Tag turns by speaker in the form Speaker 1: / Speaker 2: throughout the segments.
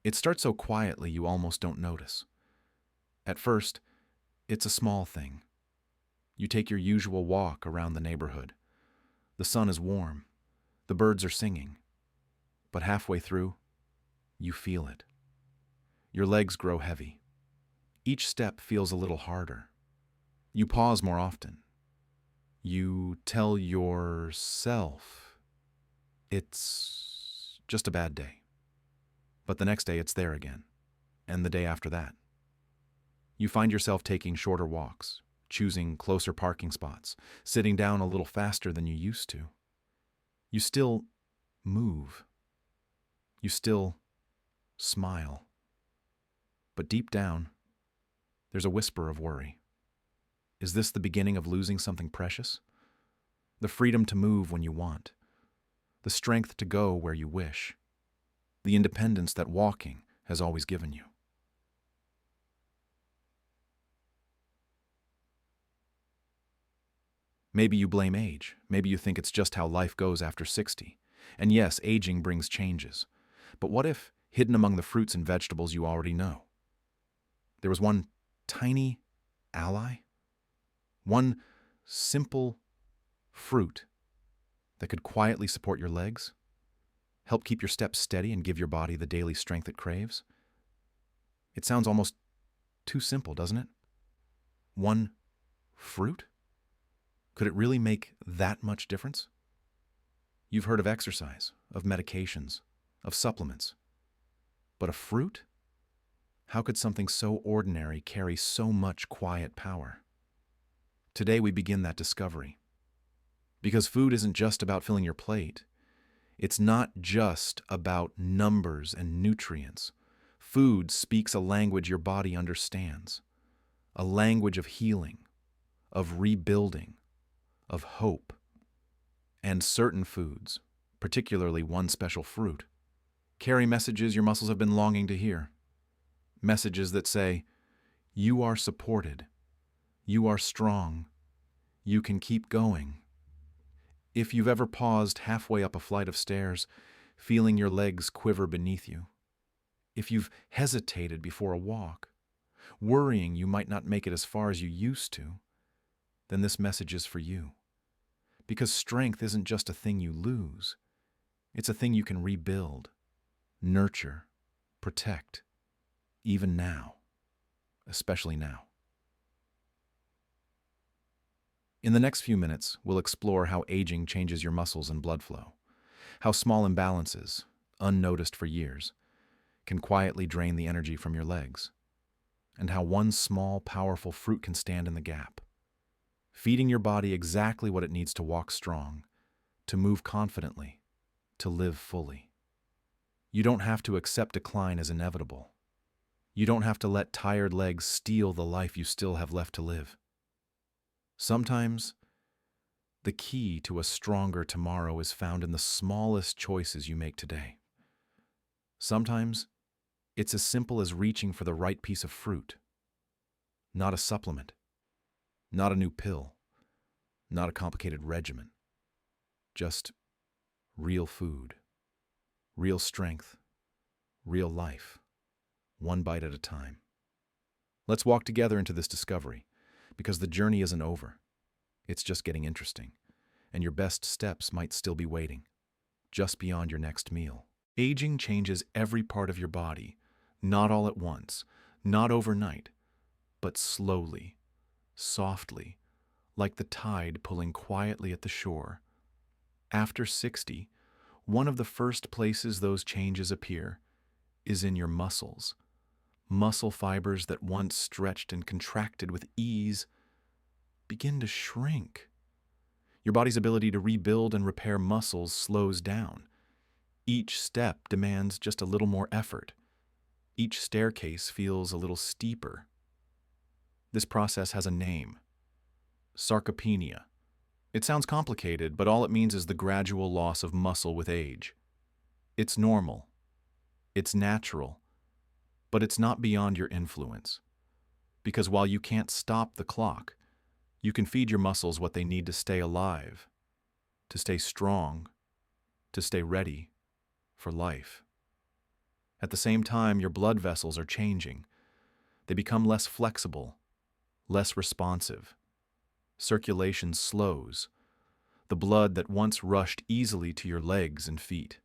Speaker 1: It starts so quietly you almost don't notice. At first, it's a small thing. You take your usual walk around the neighborhood. The sun is warm. The birds are singing. But halfway through, you feel it. Your legs grow heavy. Each step feels a little harder. You pause more often. You tell yourself it's just a bad day. But the next day it's there again, and the day after that. You find yourself taking shorter walks, choosing closer parking spots, sitting down a little faster than you used to. You still move. You still smile. But deep down, there's a whisper of worry. Is this the beginning of losing something precious? The freedom to move when you want. The strength to go where you wish. The independence that walking has always given you. Maybe you blame age. Maybe you think it's just how life goes after 60. And yes, aging brings changes. But what if, hidden among the fruits and vegetables you already know, there was one tiny ally? One simple fruit that could quietly support your legs, help keep your steps steady and give your body the daily strength it craves? It sounds almost too simple, doesn't it? One fruit? Could it really make that much difference? You've heard of exercise, of medications, of supplements. But a fruit? How could something so ordinary carry so much quiet power? Today we begin that discovery. Because food isn't just about filling your plate. It's not just about numbers and nutrients. Food speaks a language your body understands. A language of healing, of rebuilding, of hope. And certain foods, particularly one special fruit, carry messages your muscles have been longing to hear. Messages that say, you are supported, you are strong, you can keep going. If you've ever paused halfway up a flight of stairs, feeling your legs quiver beneath you, if you've hesitated before a walk, worrying you might not make it as far as you used to, then this message is for you. Because strength isn't just a thing you lose, it's a thing you can rebuild, nurture, protect, even now, especially now. In the next few minutes, we'll explore how aging changes your muscles and blood flow, how small imbalances, unnoticed for years, can quietly drain the energy from your legs, and how one small, powerful fruit can stand in the gap, feeding your body exactly what it needs to walk strong, to move confidently, to live fully. You don't have to accept decline as inevitable. You don't have to let tired legs steal the life you still have left to live. Sometimes, the key to a stronger tomorrow is found in the smallest choices you make today. Sometimes, it's as simple as reaching for the right piece of fruit. Not a supplement, not a new pill, not a complicated regimen. Just real food, real strength, real life, one bite at a time. Let's walk together into this discovery, because the journey isn't over. It's just getting interesting, and your best steps might still be waiting, just beyond your next meal. Aging changes every part of your body, not all at once, not overnight, but slowly, softly, like the tide pulling quietly at the shore. After 60, one of the first places those changes appear is in your muscles. Muscle fibers that once stretched and contracted with ease begin to shrink. Your body's ability to rebuild and repair muscles slows down. Each step demands just a little more effort. Each staircase feels a little steeper. This process has a name: sarcopenia. It sounds complicated, but all it means is the gradual loss of muscle with age. It's normal. It's natural. But it's not beyond your influence. Because while you can't stop the clock, you can feed your muscles what they need to stay alive, to stay strong, to stay ready for life. At the same time, your blood vessels are changing. They become less flexible, less responsive. Circulation slows. The blood that once rushed easily to your legs and feet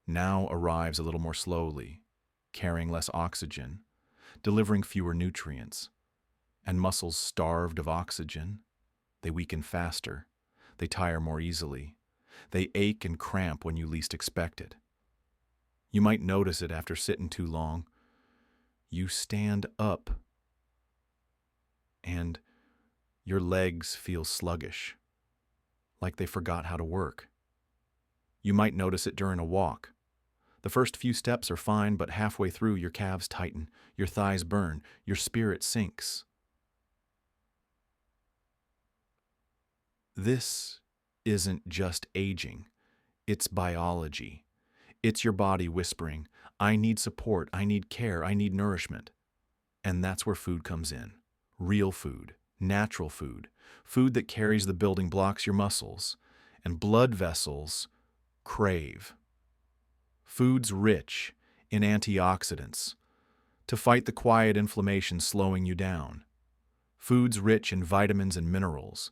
Speaker 1: now arrives a little more slowly, carrying less oxygen, delivering fewer nutrients. And muscles starved of oxygen, they weaken faster, they tire more easily, they ache and cramp when you least expect it. You might notice it after sitting too long. You stand up and your legs feel sluggish, like they forgot how to work. You might notice it during a walk. The first few steps are fine, but halfway through your calves tighten, your thighs burn, your spirit sinks. This isn't just aging, it's biology. It's your body whispering, I need support, I need care, I need nourishment. And that's where food comes in. Real food, natural food, food that carries the building blocks your muscles and blood vessels crave. Foods rich in antioxidants to fight the quiet inflammation slowing you down. Foods rich in vitamins and minerals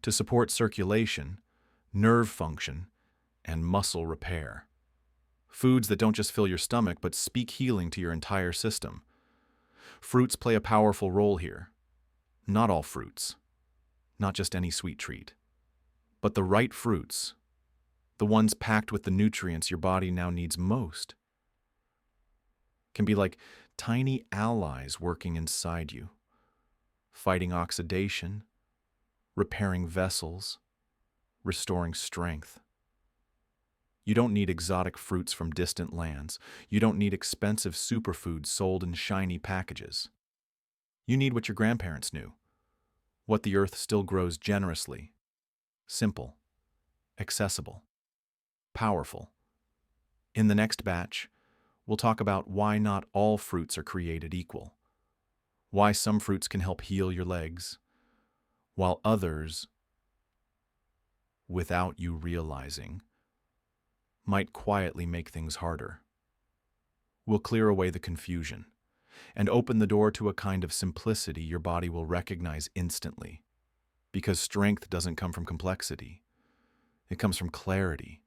Speaker 1: to support circulation, nerve function, and muscle repair. Foods that don't just fill your stomach but speak healing to your entire system. Fruits play a powerful role here. Not all fruits, not just any sweet treat, but the right fruits, the ones packed with the nutrients your body now needs most, can be like tiny allies working inside you, fighting oxidation, repairing vessels, restoring strength. You don't need exotic fruits from distant lands. You don't need expensive superfoods sold in shiny packages. You need what your grandparents knew, what the earth still grows generously, simple, accessible, powerful. In the next batch, we'll talk about why not all fruits are created equal, why some fruits can help heal your legs, while others, without you realizing, might quietly make things harder. We'll clear away the confusion and open the door to a kind of simplicity your body will recognize instantly. Because strength doesn't come from complexity. It comes from clarity.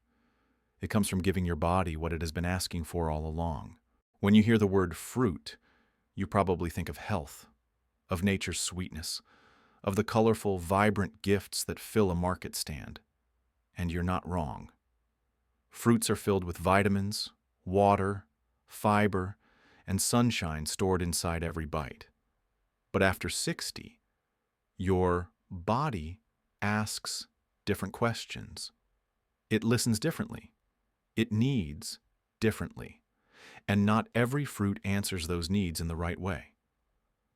Speaker 1: It comes from giving your body what it has been asking for all along. When you hear the word fruit, you probably think of health, of nature's sweetness, of the colorful, vibrant gifts that fill a market stand. And you're not wrong. Fruits are filled with vitamins, water, fiber, and sunshine stored inside every bite. But after 60, your body asks different questions. It listens differently. It needs differently. And not every fruit answers those needs in the right way.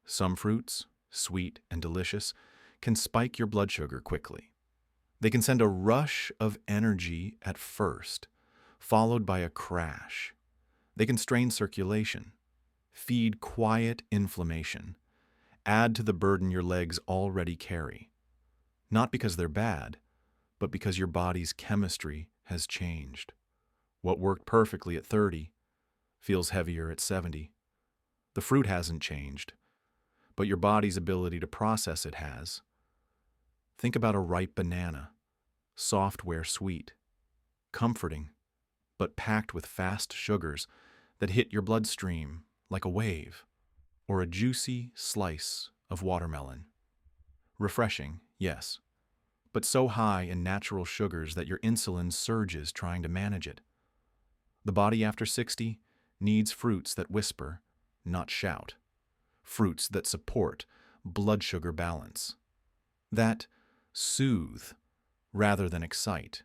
Speaker 1: Some fruits, sweet and delicious, can spike your blood sugar quickly. They can send a rush of energy at first, followed by a crash. They can strain circulation, feed quiet inflammation, add to the burden your legs already carry. Not because they're bad, but because your body's chemistry has changed. What worked perfectly at 30 feels heavier at 70. The fruit hasn't changed, but your body's ability to process it has. Think about a ripe banana, soft where sweet, comforting, but packed with fast sugars that hit your bloodstream like a wave, or a juicy slice of watermelon. Refreshing, yes, but so high in natural sugars that your insulin surges trying to manage it. The body after 60 needs fruits that whisper, not shout. Fruits that support blood sugar balance. That soothe rather than excite.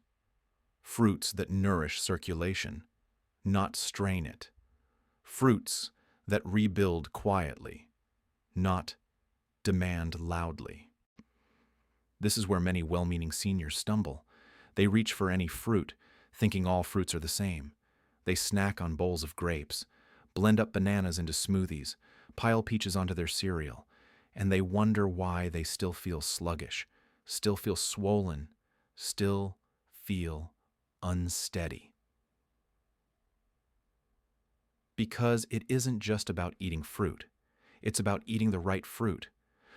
Speaker 1: Fruits that nourish circulation, not strain it. Fruits that rebuild quietly, not demand loudly. This is where many well-meaning seniors stumble. They reach for any fruit, thinking all fruits are the same. They snack on bowls of grapes, blend up bananas into smoothies, pile peaches onto their cereal, and they wonder why they still feel sluggish, still feel swollen, still feel unsteady. Because it isn't just about eating fruit. It's about eating the right fruit.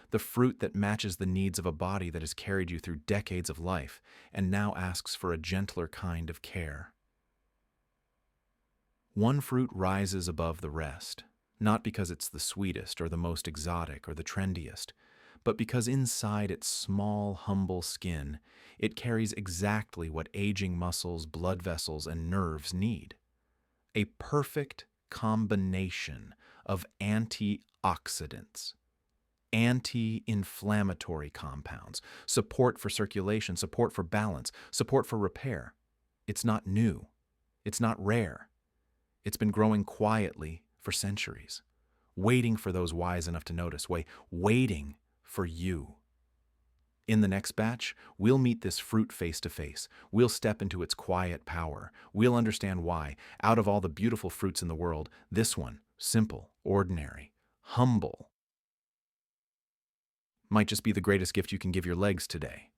Speaker 1: The fruit that matches the needs of a body that has carried you through decades of life and now asks for a gentler kind of care. One fruit rises above the rest, not because it's the sweetest or the most exotic or the trendiest, but because inside its small, humble skin, it carries exactly what aging muscles, blood vessels, and nerves need. A perfect combination of antioxidants, anti-inflammatory compounds, support for circulation, support for balance, support for repair. It's not new. It's not rare. It's been growing quietly for centuries, waiting for those wise enough to notice, waiting for you. In the next batch, we'll meet this fruit face to face. We'll step into its quiet power. We'll understand why, out of all the beautiful fruits in the world, this one, simple, ordinary, humble, might just be the greatest gift you can give your legs today.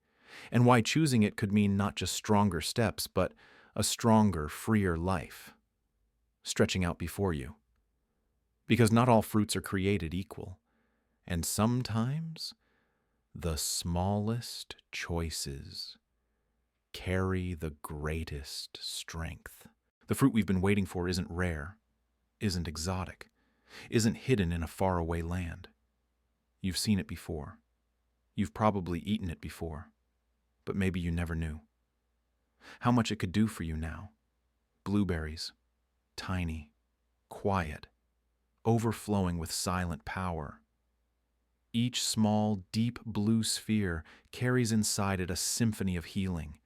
Speaker 1: And why choosing it could mean not just stronger steps, but a stronger, freer life stretching out before you. Because not all fruits are created equal. And sometimes the smallest choices carry the greatest strength. The fruit we've been waiting for isn't rare, isn't exotic, isn't hidden in a faraway land. You've seen it before. You've probably eaten it before, but maybe you never knew how much it could do for you now. Blueberries, tiny, quiet, overflowing with silent power. Each small, deep blue sphere carries inside it a symphony of healing.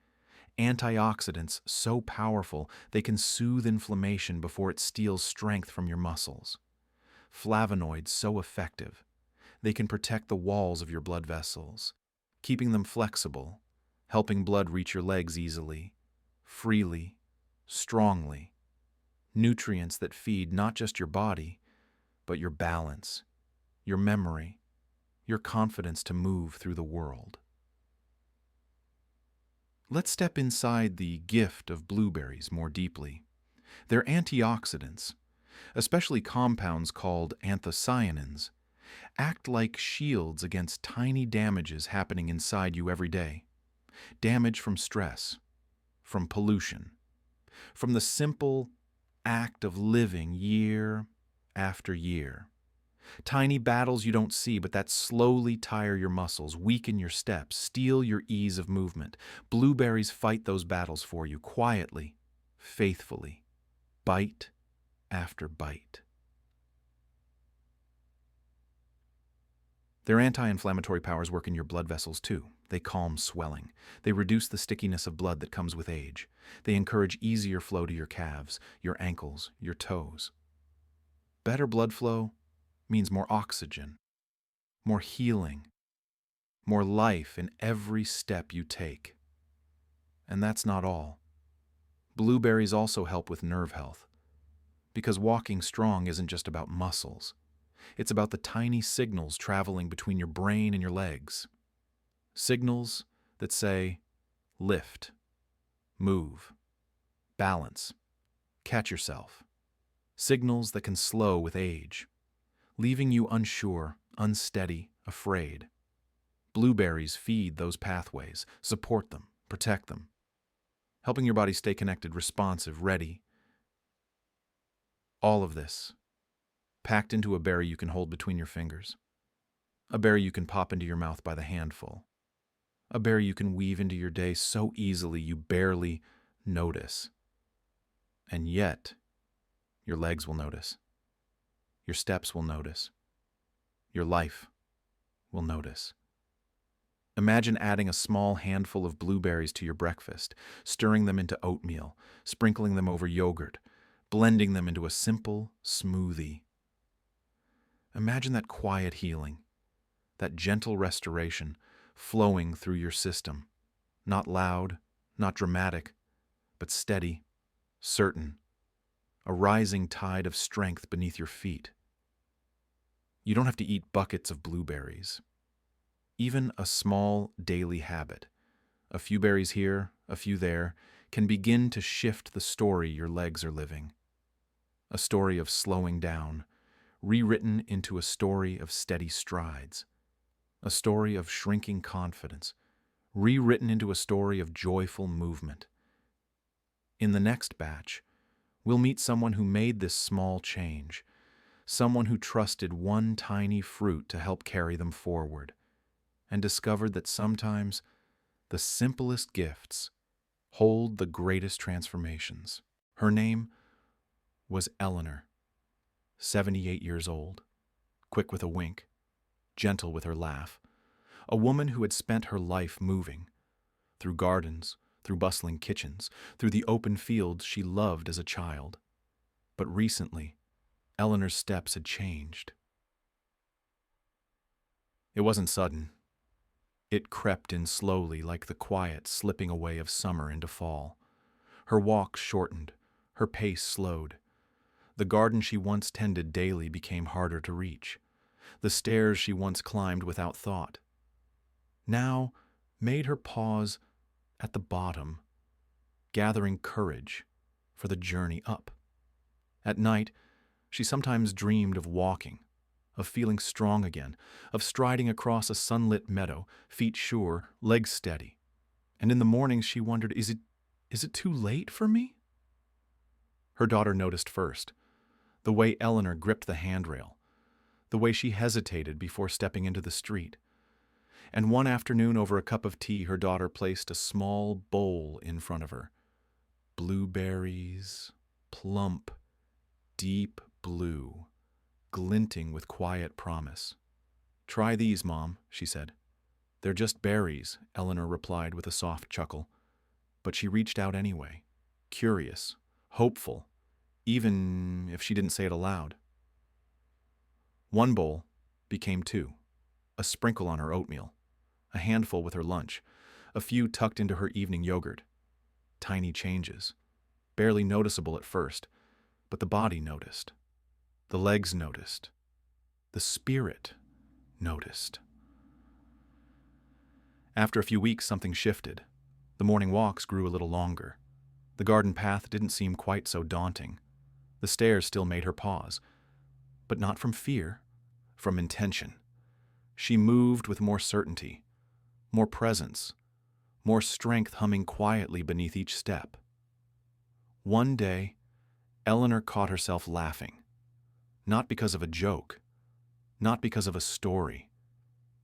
Speaker 1: Antioxidants so powerful they can soothe inflammation before it steals strength from your muscles. Flavonoids so effective they can protect the walls of your blood vessels, keeping them flexible, helping blood reach your legs easily, freely, strongly. Nutrients that feed not just your body, but your balance, your memory, your confidence to move through the world. Let's step inside the gift of blueberries more deeply. They're antioxidants, especially compounds called anthocyanins, act like shields against tiny damages happening inside you every day. Damage from stress, from pollution, from the simple act of living year after year. Tiny battles you don't see, but that slowly tire your muscles, weaken your steps, steal your ease of movement. Blueberries fight those battles for you, quietly, faithfully, bite after bite. Their anti-inflammatory powers work in your blood vessels too. They calm swelling. They reduce the stickiness of blood that comes with age. They encourage easier flow to your calves, your ankles, your toes. Better blood flow means more oxygen, more healing, more life in every step you take. And that's not all. Blueberries also help with nerve health, because walking strong isn't just about muscles. It's about the tiny signals traveling between your brain and your legs. Signals that say, lift, move, balance, catch yourself. Signals that can slow with age, leaving you unsure, unsteady, afraid. Blueberries feed those pathways, support them, protect them, helping your body stay connected, responsive, ready. All of this packed into a berry you can hold between your fingers. A berry you can pop into your mouth by the handful. A berry you can weave into your day so easily you barely notice. And yet, your legs will notice. Your steps will notice. Your life will notice. Imagine adding a small handful of blueberries to your breakfast, stirring them into oatmeal, sprinkling them over yogurt, blending them into a simple smoothie. Imagine that quiet healing, that gentle restoration flowing through your system. Not loud, not dramatic, but steady, certain. A rising tide of strength beneath your feet. You don't have to eat buckets of blueberries. Even a small daily habit, a few berries here, a few there, can begin to shift the story your legs are living. a story of slowing down, rewritten into a story of steady strides, a story of shrinking confidence, rewritten into a story of joyful movement. In the next batch, we'll meet someone who made this small change, someone who trusted one tiny fruit to help carry them forward, and discovered that sometimes the simplest gifts hold the greatest transformations. Her name was Eleanor, 78 years old, quick with a wink, gentle with her laugh, a woman who had spent her life moving, through gardens, through bustling kitchens, through the open fields she loved as a child. But recently, Eleanor's steps had changed. It wasn't sudden. It crept in slowly like the quiet slipping away of summer into fall. Her walk shortened, her pace slowed. The garden she once tended daily became harder to reach. The stairs she once climbed without thought now made her pause at the bottom, gathering courage for the journey up. At night, she sometimes dreamed of walking, of feeling strong again, of striding across a sunlit meadow, feet sure, legs steady. And in the mornings she wondered, is it too late for me? Her daughter noticed first, the way Eleanor gripped the handrail, the way she hesitated before stepping into the street. And one afternoon over a cup of tea, her daughter placed a small bowl in front of her. Blueberries, plump, deep blue, glinting with quiet promise. "Try these, Mom," she said. "They're just berries," Eleanor replied with a soft chuckle. But she reached out anyway, curious, hopeful, even if she didn't say it aloud. One bowl became two, a sprinkle on her oatmeal, a handful with her lunch, a few tucked into her evening yogurt. Tiny changes, barely noticeable at first, but the body noticed. The legs noticed. The spirit noticed. After a few weeks, something shifted. The morning walks grew a little longer. The garden path didn't seem quite so daunting. The stairs still made her pause, but not from fear, from intention. She moved with more certainty, more presence, more strength humming quietly beneath each step. One day, Eleanor caught herself laughing, not because of a joke, not because of a story,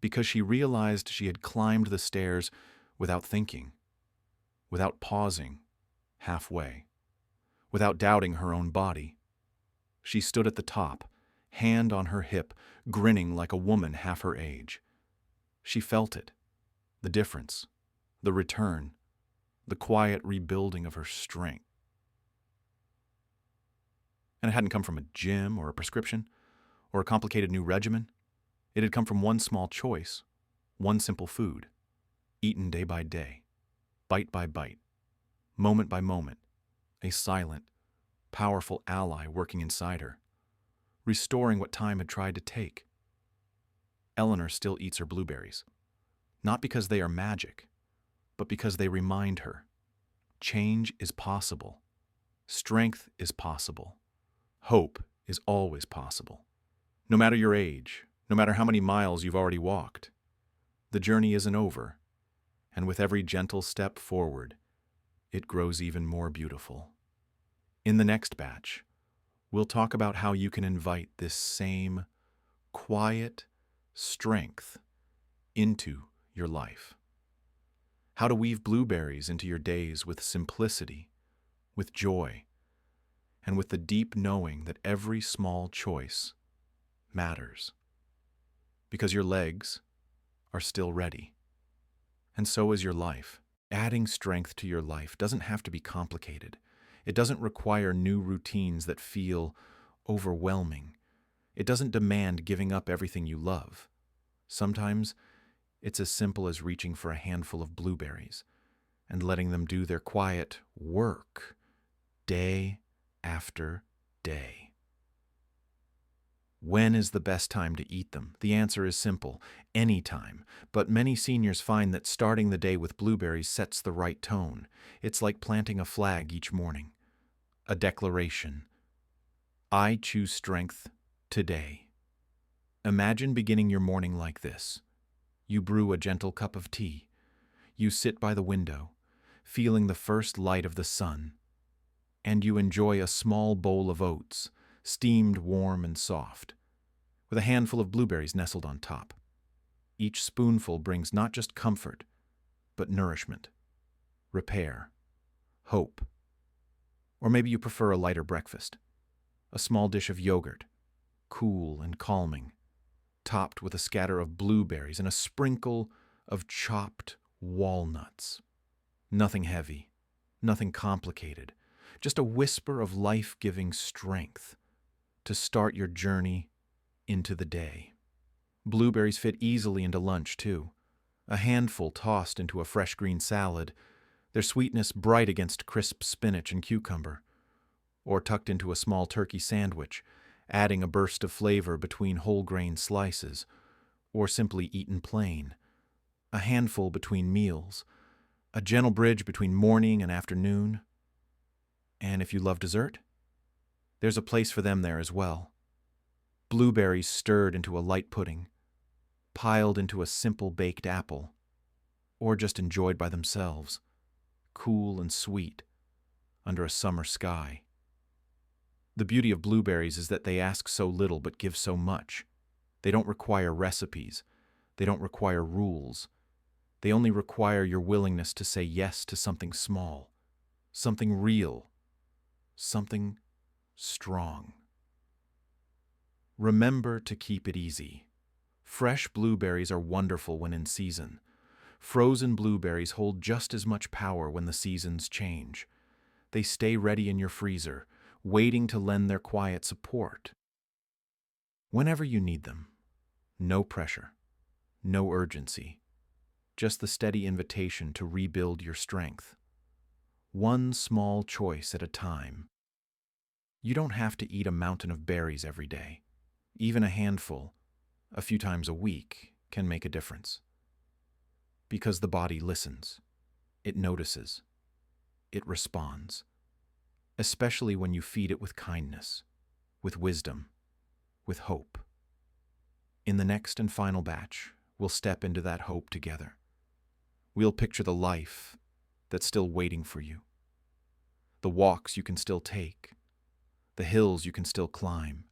Speaker 1: because she realized she had climbed the stairs without thinking, without pausing halfway, without doubting her own body. She stood at the top, hand on her hip, grinning like a woman half her age. She felt it, the difference, the return, the quiet rebuilding of her strength. And it hadn't come from a gym or a prescription or a complicated new regimen. It had come from one small choice, one simple food, eaten day by day, bite by bite, moment by moment, a silent, powerful ally working inside her, restoring what time had tried to take. Eleanor still eats her blueberries, not because they are magic, but because they remind her change is possible, strength is possible, hope is always possible. No matter your age, no matter how many miles you've already walked, the journey isn't over, and with every gentle step forward, it grows even more beautiful. In the next batch, we'll talk about how you can invite this same quiet strength into your life. How to weave blueberries into your days with simplicity, with joy, and with the deep knowing that every small choice matters. Because your legs are still ready, and so is your life. Adding strength to your life doesn't have to be complicated. It doesn't require new routines that feel overwhelming. It doesn't demand giving up everything you love. Sometimes it's as simple as reaching for a handful of blueberries and letting them do their quiet work day after day. When is the best time to eat them? The answer is simple, any time. But many seniors find that starting the day with blueberries sets the right tone. It's like planting a flag each morning, a declaration. I choose strength today. Imagine beginning your morning like this. You brew a gentle cup of tea. You sit by the window, feeling the first light of the sun, and you enjoy a small bowl of oats, steamed warm and soft, with a handful of blueberries nestled on top. Each spoonful brings not just comfort, but nourishment, repair, hope. Or maybe you prefer a lighter breakfast, a small dish of yogurt, cool and calming, topped with a scatter of blueberries and a sprinkle of chopped walnuts. Nothing heavy, nothing complicated, just a whisper of life-giving strength to start your journey into the day. Blueberries fit easily into lunch, too. A handful tossed into a fresh green salad, their sweetness bright against crisp spinach and cucumber, or tucked into a small turkey sandwich, adding a burst of flavor between whole grain slices, or simply eaten plain. A handful between meals, a gentle bridge between morning and afternoon. And if you love dessert, there's a place for them there as well. Blueberries stirred into a light pudding, piled into a simple baked apple, or just enjoyed by themselves, cool and sweet, under a summer sky. The beauty of blueberries is that they ask so little but give so much. They don't require recipes. They don't require rules. They only require your willingness to say yes to something small, something real, something strong. Remember to keep it easy. Fresh blueberries are wonderful when in season. Frozen blueberries hold just as much power when the seasons change. They stay ready in your freezer, waiting to lend their quiet support whenever you need them. No pressure, no urgency, just the steady invitation to rebuild your strength. One small choice at a time. You don't have to eat a mountain of berries every day. Even a handful, a few times a week, can make a difference. Because the body listens, it notices, it responds. Especially when you feed it with kindness, with wisdom, with hope. In the next and final batch, we'll step into that hope together. We'll picture the life that's still waiting for you, the walks you can still take, the hills you can still climb,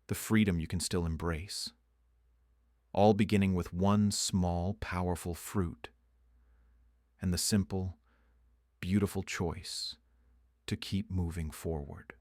Speaker 1: the freedom you can still embrace, all beginning with one small, powerful fruit and the simple, beautiful choice to keep moving forward.